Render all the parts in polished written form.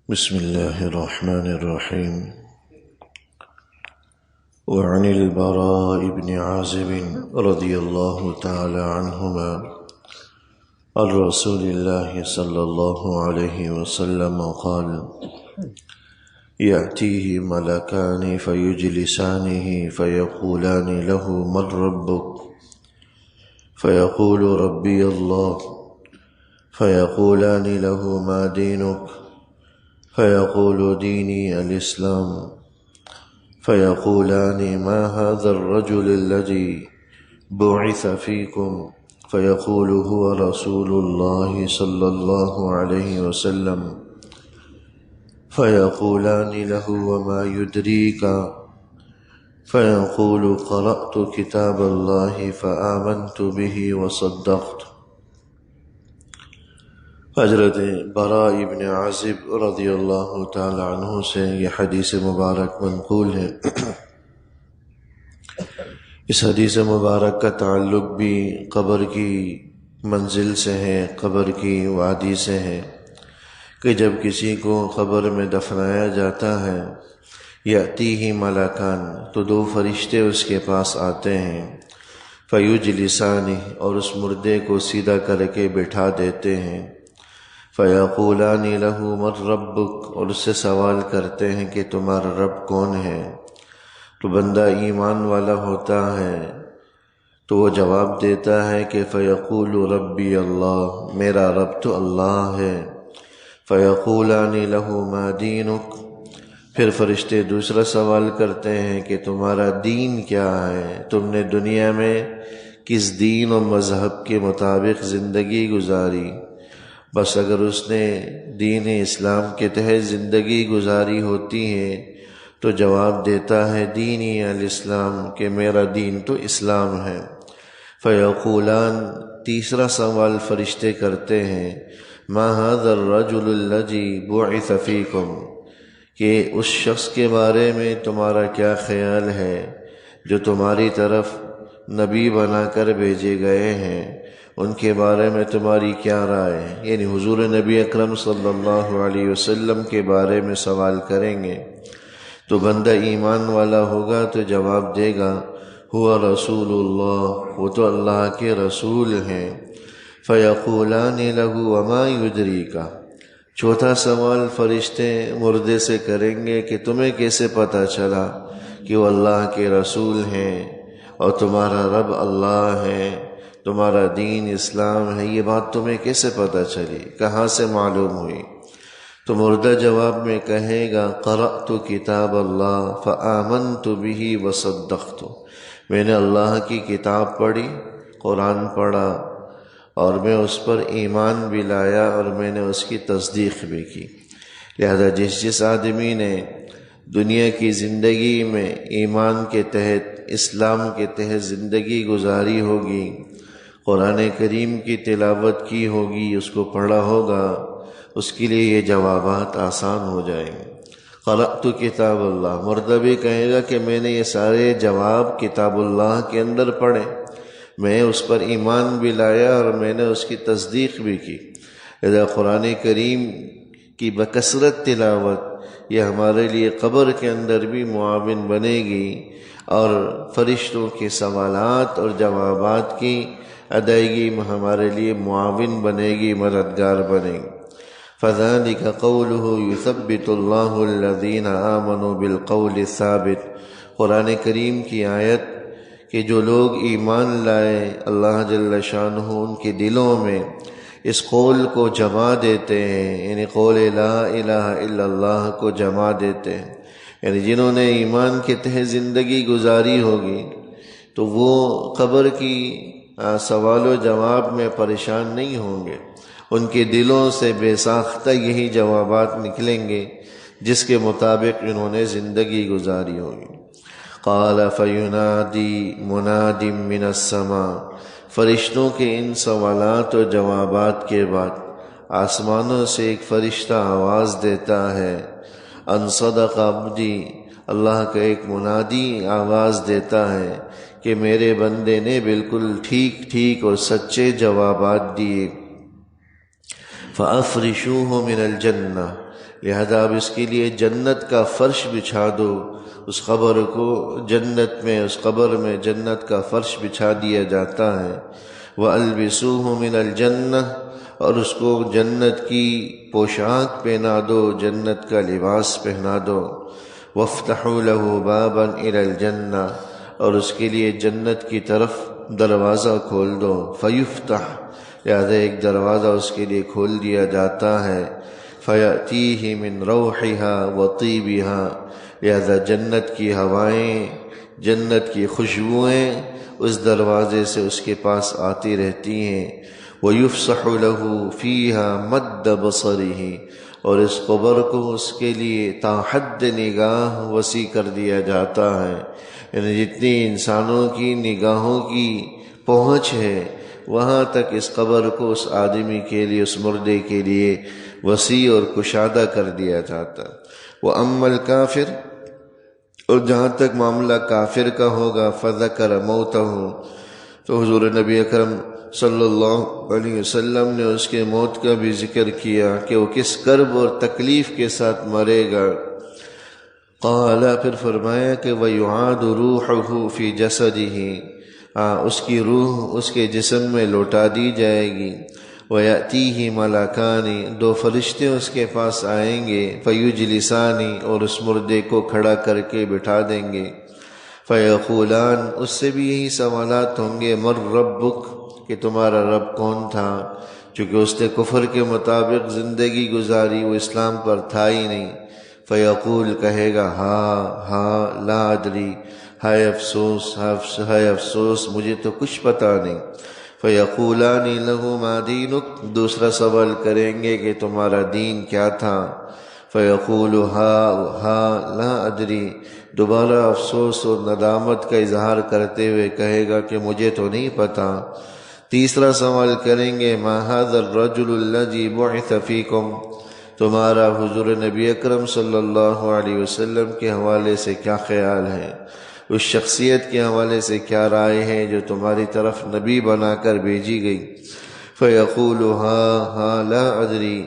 بسم الله الرحمن الرحيم. وعن البراء بن عازب رضي الله تعالى عنهما عن رسول الله صلى الله عليه وسلم قال: يأتيه ملكان فيجلسانه فيقولان له: من ربك؟ فيقول: ربي الله. فيقولان له: ما دينك؟ فيقول: ديني الإسلام. فيقولان: ما هذا الرجل الذي بعث فيكم؟ فيقول: هو رسول الله صلى الله عليه وسلم. فيقولان له: وما يدريك؟ فيقول: قرأت كتاب الله فآمنت به وصدقت. حضرت براء ابن عازب رضی اللہ تعالی عنہ سے یہ حدیث مبارک منقول ہے۔ اس حدیث مبارک کا تعلق بھی قبر کی منزل سے ہے، قبر کی وادی سے ہے کہ جب کسی کو قبر میں دفنایا جاتا ہے، یأتیہ ملکان، تو دو فرشتے اس کے پاس آتے ہیں، فیجلسانہ، اور اس مردے کو سیدھا کر کے بٹھا دیتے ہیں، فیقولان لہ من ربک، اور اس سے سوال کرتے ہیں کہ تمہارا رب کون ہے؟ تو بندہ ایمان والا ہوتا ہے تو وہ جواب دیتا ہے کہ فیقول: ربی اللہ، میرا رب تو اللہ ہے۔ فیقولان لہ ما دینک، پھر فرشتے دوسرا سوال کرتے ہیں کہ تمہارا دین کیا ہے؟ تم نے دنیا میں کس دین و مذہب کے مطابق زندگی گزاری؟ بس اگر اس نے دین اسلام کے تحت زندگی گزاری ہوتی ہے تو جواب دیتا ہے دینی الاسلام، کہ میرا دین تو اسلام ہے۔ فیقولان، تیسرا سوال فرشتے کرتے ہیں، ما ھذا الرجل الذی بعث فیکم، کہ اس شخص کے بارے میں تمہارا کیا خیال ہے جو تمہاری طرف نبی بنا کر بھیجے گئے ہیں، ان کے بارے میں تمہاری کیا رائے ہے؟ یعنی حضور نبی اکرم صلی اللہ علیہ وسلم کے بارے میں سوال کریں گے تو بندہ ایمان والا ہوگا تو جواب دے گا ہوا رسول اللہ، وہ تو اللہ کے رسول ہیں۔ فیقولان لہ وما یدریک، چوتھا سوال فرشتے مردے سے کریں گے کہ تمہیں کیسے پتہ چلا کہ وہ اللہ کے رسول ہیں اور تمہارا رب اللہ ہے، تمہارا دین اسلام ہے، یہ بات تمہیں کیسے پتہ چلی، کہاں سے معلوم ہوئی؟ تو مردہ جواب میں کہے گا قرأت کتاب اللہ فآمنت به وصدقت، میں نے اللہ کی کتاب پڑھی، قرآن پڑھا، اور میں اس پر ایمان بھی لایا اور میں نے اس کی تصدیق بھی کی۔ لہذا جس آدمی نے دنیا کی زندگی میں ایمان کے تحت، اسلام کے تحت زندگی گزاری ہوگی، قرآن کریم کی تلاوت کی ہوگی، اس کو پڑھا ہوگا، اس کے لیے یہ جوابات آسان ہو جائیں گے۔ قرأت کتاب اللہ، مردہ بھی کہے گا کہ میں نے یہ سارے جواب کتاب اللہ کے اندر پڑھے، میں اس پر ایمان بھی لایا اور میں نے اس کی تصدیق بھی کی۔ لہذا قرآن کریم کی بکثرت تلاوت یہ ہمارے لیے قبر کے اندر بھی معاون بنے گی اور فرشتوں کے سوالات اور جوابات کی ادائیگی ہمارے لیے معاون بنے گی، مددگار بنے گی۔ فذلک قولہ یثبت اللہ الذین آمنوا بالقول الثابت، قرآن کریم کی آیت کہ جو لوگ ایمان لائے اللہ جل شانہ ان کے دلوں میں اس قول کو جما دیتے ہیں، یعنی قول لا الہ الا اللہ کو جما دیتے ہیں، یعنی جنہوں نے ایمان کے تحت زندگی گزاری ہوگی تو وہ قبر کی سوال و جواب میں پریشان نہیں ہوں گے، ان کے دلوں سے بے ساختہ یہی جوابات نکلیں گے جس کے مطابق انہوں نے زندگی گزاری ہوگی۔ قال فینادی مناد من السماء، فرشتوں کے ان سوالات و جوابات کے بعد آسمانوں سے ایک فرشتہ آواز دیتا ہے، ان صدق عبدی، اللہ کا ایک منادی آواز دیتا ہے کہ میرے بندے نے بالکل ٹھیک اور سچے جوابات دیے۔ فَأَفْرِشُوهُ مِنَ الْجَنَّةِ، لہذا اب اس کے لیے جنت کا فرش بچھا دو، اس قبر کو جنت میں، اس قبر میں جنت کا فرش بچھا دیا جاتا ہے۔ وَأَلْبِسُوهُ مِنَ الْجَنَّةِ، اور اس کو جنت کی پوشاک پہنا دو، جنت کا لباس پہنا دو۔ وَافْتَحُوا لَهُ بَابًا إِلَى الْجَنَّةِ، اور اس کے لیے جنت کی طرف دروازہ کھول دو۔ فَيُفْتَحْ، لہذا ایک دروازہ اس کے لیے کھول دیا جاتا ہے۔ فَيَأْتِيهِ مِنْ رَوْحِهَا وَطِيبِهَا، لہذا جنت کی ہوائیں، جنت کی خوشبوئیں اس دروازے سے اس کے پاس آتی رہتی ہیں۔ وَيُفْسَحُ لَهُ فِيهَا مَدَّ بَصَرِهِ، اور اس قبر کو اس کے لیے تا حد نگاہ وسیع کر دیا جاتا ہے، یعنی جتنی انسانوں کی نگاہوں کی پہنچ ہے وہاں تک اس قبر کو اس آدمی کے لیے، اس مردے کے لیے وسیع اور کشادہ کر دیا جاتا۔ وَأَمَّا الْكَافِرُ، اور جہاں تک معاملہ کافر کا ہوگا، فَذَكَرَ مَوْتَهُ، تو حضور نبی اکرم صلی اللہ علیہ وسلم نے اس کے موت کا بھی ذکر کیا کہ وہ کس کرب اور تکلیف کے ساتھ مرے گا۔ قال، پھر فرمایا کہ وَيُعَادُ رُوحُهُ فِي جَسَدِهِ، اس کی روح اس کے جسم میں لوٹا دی جائے گی۔ وَيَأْتِيهِ مَلَكَانِ، دو فرشتے اس کے پاس آئیں گے۔ فَيُجْلِسَانِ، اور اس مردے کو کھڑا کر کے بٹھا دیں گے۔ فَيَقُولَانِ، اس سے بھی یہی سوالات ہوں گے، مَن رَبُّکَ، کہ تمہارا رب کون تھا، چونکہ اس نے کفر کے مطابق زندگی گزاری، وہ اسلام پر تھا ہی نہیں۔ فَيَقُول، کہے گا، ہا لا ادری، ہائے افسوس، ہائے افسوس، مجھے تو کچھ پتہ نہیں۔ فَيَقُولَانِ لَهُ مَا دِينُكَ، دوسرا سوال کریں گے کہ تمہارا دین کیا تھا۔ فَيَقُولُ ہا لا ادری، دوبارہ افسوس اور ندامت کا اظہار کرتے ہوئے کہے گا کہ مجھے تو نہیں پتہ۔ تیسرا سوال کریں گے، مَا هَذَا الرَّجُلُ الَّذِي بُعِثَ فِيكُمْ، تمہارا حضور نبی اکرم صلی اللہ علیہ وسلم کے حوالے سے کیا خیال ہے، اس شخصیت کے حوالے سے کیا رائے ہے جو تمہاری طرف نبی بنا کر بھیجی گئی۔ فَيَقُولُ ہا لا ادری،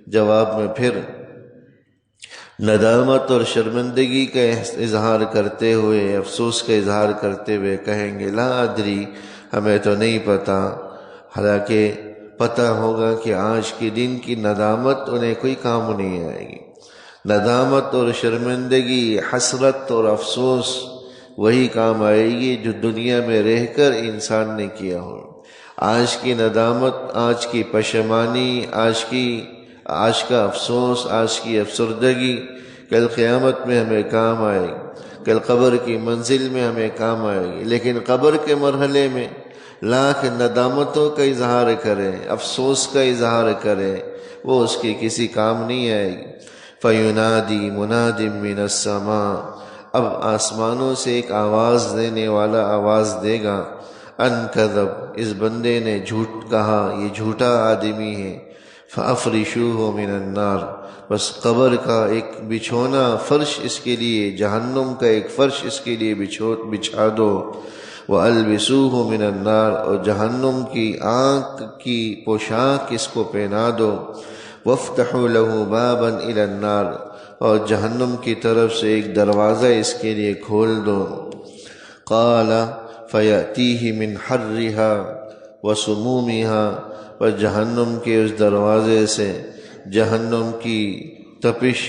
جواب میں پھر ندامت اور شرمندگی کا اظہار کرتے ہوئے، افسوس کا اظہار کرتے ہوئے کہیں گے، لا ادری، ہمیں تو نہیں پتہ۔ حالانکہ پتہ ہوگا کہ آج کے دن کی ندامت انہیں کوئی کام نہیں آئے گی۔ ندامت اور شرمندگی، حسرت اور افسوس وہی کام آئے گی جو دنیا میں رہ کر انسان نے کیا ہو۔ آج کی ندامت، آج کی پشیمانی، آج کا افسوس، آج کی افسردگی کل قیامت میں ہمیں کام آئے گی، کل قبر کی منزل میں ہمیں کام آئے گی۔ لیکن قبر کے مرحلے میں لاکھ ندامتوں کا اظہار کریں، افسوس کا اظہار کریں، وہ اس کی کسی کام نہیں آئے گی۔ فَيُنَادِي مُنَادٍ مِّنَ السَّمَاءِ، اب آسمانوں سے ایک آواز دینے والا آواز دے گا، ان کذب، اس بندے نے جھوٹ کہا، یہ جھوٹا آدمی ہے۔ فَأَفْرِشُوهُ مِنَ النَّارِ، بس قبر کا ایک بچھونا فرش اس کے لیے، جہنم کا ایک فرش اس کے لیے بچھا دو۔ وَأَلْبِسُوهُ مِنَ النَّارِ، اور جہنم کی آنکھ کی پوشاک اس کو پہنا دو۔ وَافْتَحُوا لَهُ بَابًا إِلَى النَّارِ، اور جہنم کی طرف سے ایک دروازہ اس کے لیے کھول دو۔ قَالَ فَيَأْتِيهِ مِنْ حَرِّهَا وَسُمُومِهَا، اور جہنم کے اس دروازے سے جہنم کی تپش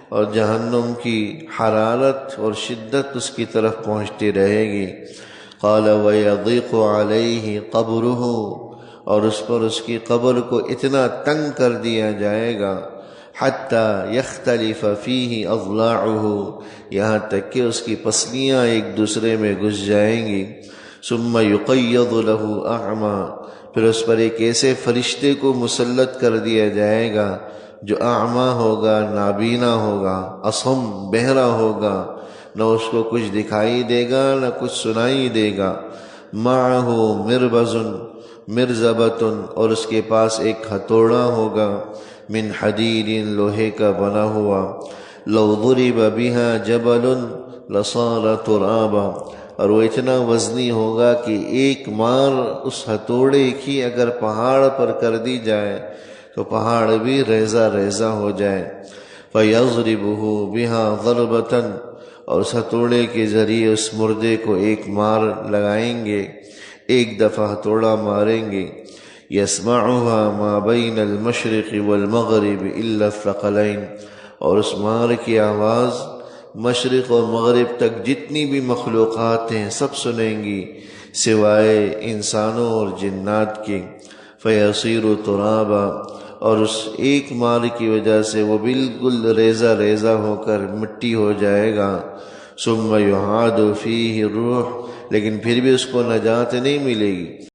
اور جہنم کی حرارت اور شدت اس کی طرف پہنچتی رہے گی۔ قَالَ وَيَضِيقُ عَلَيْهِ قَبْرُهُ، اور اس پر اس کی قبر کو اتنا تنگ کر دیا جائے گا، حَتَّى يَخْتَلِفَ فِيهِ أَضْلَاعُهُ، یہاں تک کہ اس کی پسلیاں ایک دوسرے میں گھس جائیں گی۔ ثُمَّ يُقَيَّضُ لَهُ أَعْمَى، پھر اس پر ایک ایسے فرشتے کو مسلط کر دیا جائے گا جو اعمیٰ ہوگا، نابینا ہوگا، اصم، بہرا ہوگا، نہ اس کو کچھ دکھائی دے گا نہ کچھ سنائی دے گا۔ مَعَهُ مرزبۃ، اور اس کے پاس ایک ہتھوڑا ہوگا، من حدید، لوہے کا بنا ہوا، لو ضرب بها جبل لصار ترابا، اور وہ اتنا وزنی ہوگا کہ ایک مار اس ہتھوڑے کی اگر پہاڑ پر کر دی جائے تو پہاڑ بھی ریزہ ریزہ ہو جائے۔ فَيَضْرِبُهُ بِهَا ضَرْبَةً، اور اس ہتھوڑے کے ذریعے اس مردے کو ایک مار لگائیں گے، ایک دفعہ ہتھوڑا ماریں گے۔ يَسْمَعُهَا مَا بَيْنَ الْمَشْرِقِ وَالْمَغْرِبِ إِلَّا الثَّقَلَيْنِ، اور اس مار کی آواز مشرق اور مغرب تک جتنی بھی مخلوقات ہیں سب سنیں گی سوائے انسانوں اور جنات کے۔ فَيَصِيرُ تُرَابًا، اور اس ایک مار کی وجہ سے وہ بالکل ریزہ ریزہ ہو کر مٹی ہو جائے گا۔ ثُمَّ يُعَادُ فِيهِ الرُّوحُ، لیکن پھر بھی اس کو نجات نہیں ملے گی۔